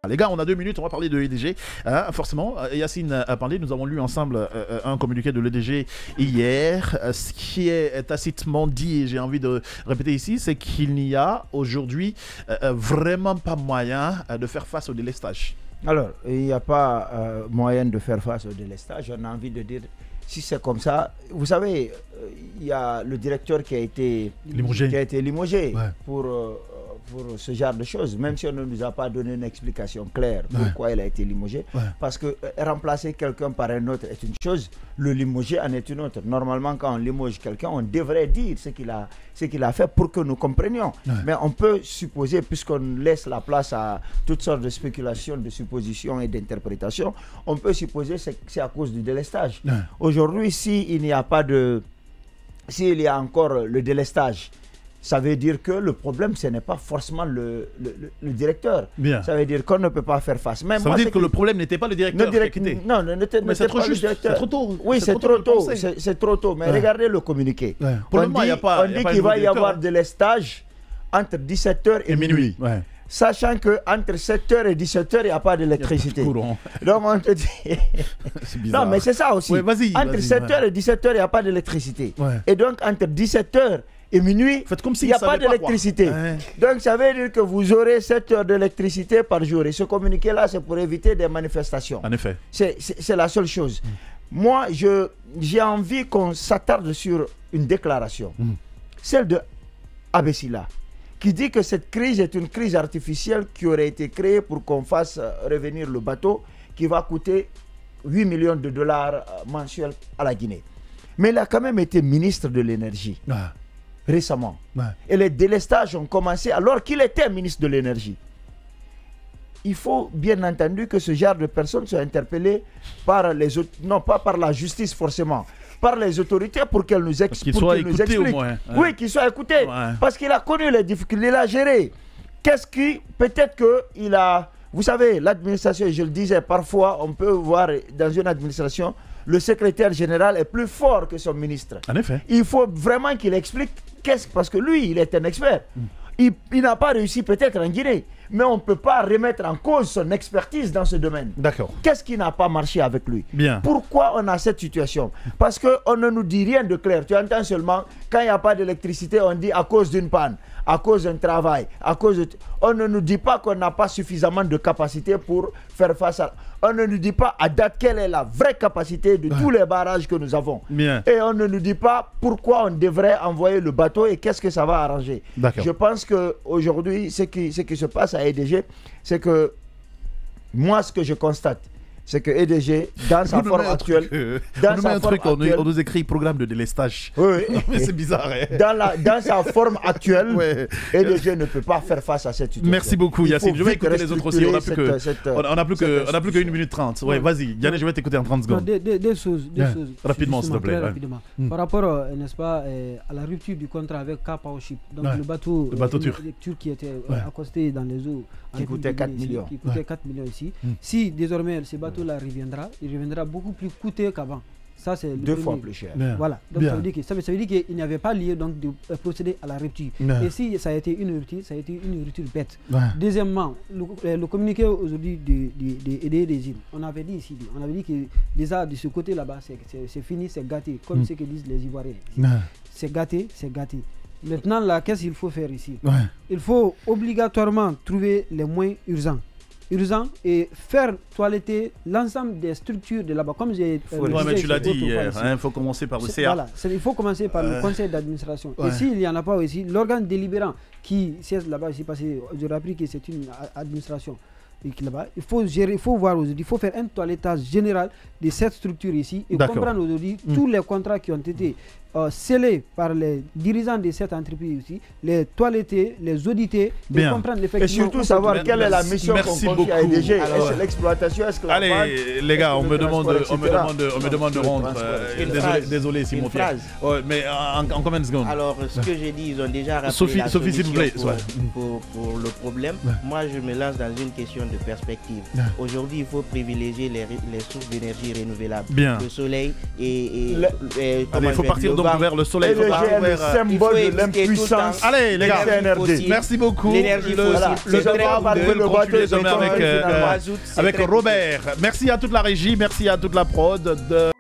Les gars, on a 2 minutes, on va parler de l'EDG. Forcément, Yacine a parlé, nous avons lu ensemble un communiqué de l'EDG hier. Ce qui est tacitement dit, et j'ai envie de répéter ici, c'est qu'il n'y a aujourd'hui vraiment pas moyen de faire face au délestage. Alors, il n'y a pas moyen de faire face au délestage. On a envie de dire, si c'est comme ça, vous savez, il y a le directeur qui a été limogé ouais. pour ce genre de choses, même si on ne nous a pas donné une explication claire pourquoi il a été limogé. Ouais. Parce que remplacer quelqu'un par un autre est une chose, le limoger en est une autre. Normalement, quand on limoge quelqu'un, on devrait dire ce qu'il a fait pour que nous comprenions. Ouais. Mais on peut supposer, puisqu'on laisse la place à toutes sortes de spéculations, de suppositions et d'interprétations, on peut supposer que c'est à cause du délestage. Ouais. Aujourd'hui, s'il y a encore le délestage, ça veut dire que le problème, ce n'est pas forcément le directeur. Bien. Ça veut dire qu'on ne peut pas faire face. Même ça veut dire que le problème n'était pas le directeur. Non, n'était mais c'est trop pas juste, le directeur. c'est trop tôt. Oui, c'est trop tôt. C'est trop tôt. Mais regardez le communiqué. Ouais. Pour le moment, on dit qu'il va y avoir de l'estage entre 17h et minuit. Ouais. Sachant qu'entre 7h et 17h, il n'y a pas d'électricité. Donc on te dit... c'est bizarre. Non, mais c'est ça aussi. Ouais, entre 7h et 17h, il n'y a pas d'électricité. Ouais. Et donc entre 17h et minuit, il n'y a pas d'électricité. Ouais. Donc ça veut dire que vous aurez 7 heures d'électricité par jour. Et ce communiqué-là, c'est pour éviter des manifestations. En effet. C'est la seule chose. Moi, j'ai envie qu'on s'attarde sur une déclaration. Celle de Abessila, qui dit que cette crise est une crise artificielle qui aurait été créée pour qu'on fasse revenir le bateau qui va coûter 8 millions de dollars mensuels à la Guinée. Mais il a quand même été ministre de l'énergie récemment. Et les délestages ont commencé alors qu'il était ministre de l'énergie. Il faut bien entendu que ce genre de personnes soient interpellées par les autres, non pas par la justice forcément, par les autorités pour qu'elles nous expliquent. Au moins. Oui, qu'ils soient écoutés. Parce qu'il a connu les difficultés, il a géré. Qu'est-ce qui, peut-être qu'il a, vous savez, l'administration, je le disais, parfois on peut voir dans une administration, le secrétaire général est plus fort que son ministre. En effet. Il faut vraiment qu'il explique parce que lui, il est un expert. Il n'a pas réussi peut-être en Guinée, mais on ne peut pas remettre en cause son expertise dans ce domaine. D'accord. Qu'est-ce qui n'a pas marché avec lui? Bien. Pourquoi on a cette situation? Parce qu'on ne nous dit rien de clair. Tu entends seulement, quand il n'y a pas d'électricité, on dit à cause d'une panne, à cause d'un travail, à cause de... On ne nous dit pas qu'on n'a pas suffisamment de capacité pour faire face à... On ne nous dit pas à date quelle est la vraie capacité de tous les barrages que nous avons. Bien. Et on ne nous dit pas pourquoi on devrait envoyer le bateau et qu'est-ce que ça va arranger. Je pense qu'aujourd'hui, ce qui se passe à EDG, c'est que moi, ce que je constate, c'est que EDG, dans sa forme actuelle... On nous écrit programme de délestage. Oui. Mais c'est bizarre. Dans sa forme actuelle, EDG ne peut pas faire face à cette situation. Merci beaucoup, Yacine. Je vais écouter les autres aussi. On n'a plus que 1 minute 30. Ouais, vas-y, Yannick, je vais t'écouter en 30 secondes. Deux choses. Rapidement, s'il te plaît. Rapidement. Par rapport, n'est-ce pas, à la rupture du contrat avec K-Powership, donc le bateau turc qui était accosté dans les eaux, qui coûtait 4 millions. Qui coûtait 4 millions ici. Si désormais ce bateau-là reviendra, il reviendra beaucoup plus coûteux qu'avant. Ça, c'est 2 fois plus cher. Voilà. Donc ça veut dire qu'il n'y avait pas lieu donc, de procéder à la rupture. Et si ça a été une rupture, ça a été une rupture bête. Deuxièmement, le communiqué aujourd'hui des îles, on avait dit ici, on avait dit que déjà de ce côté là-bas, c'est fini, c'est gâté, comme ce que disent les Ivoiriens. C'est gâté, c'est gâté. Maintenant, là, qu'est-ce qu'il faut faire ici? Il faut obligatoirement trouver les moyens urgents et faire toiletter l'ensemble des structures de là-bas. Comme j'ai mais tu l'as dit hier, il faut commencer par le CA. Voilà, il faut commencer par le conseil d'administration. Et s'il n'y en a pas aussi, l'organe délibérant qui siège là-bas ici, parce que j'aurais appris que c'est une administration. Là-bas, il faut gérer, il faut voir aujourd'hui, il faut faire un toilettage général de cette structure ici et comprendre aujourd'hui tous les contrats qui ont été scellés par les dirigeants de cette entreprise ici, les toiletter, les auditer, et comprendre effectivement. Et surtout savoir quelle est la mission qu'on confie à EDG. Est-ce l'exploitation, est-ce que la vente? Allez, les gars, on me demande de rendre. Désolé, Simon Pierre. Mais en combien de secondes? Alors, ce que j'ai dit, ils ont déjà rappelé la Sophie, s'il vous plaît. Pour le problème. Moi, je me lance dans une question de perspective. Aujourd'hui, il faut privilégier les sources d'énergie renouvelables. Le soleil et il faut partir donc vers le soleil. Et le symbole de l'impuissance. Allez, les gars, merci beaucoup. L'énergie fossile. Le débat va continuer demain avec Robert. Merci à toute la régie, merci à toute la prod.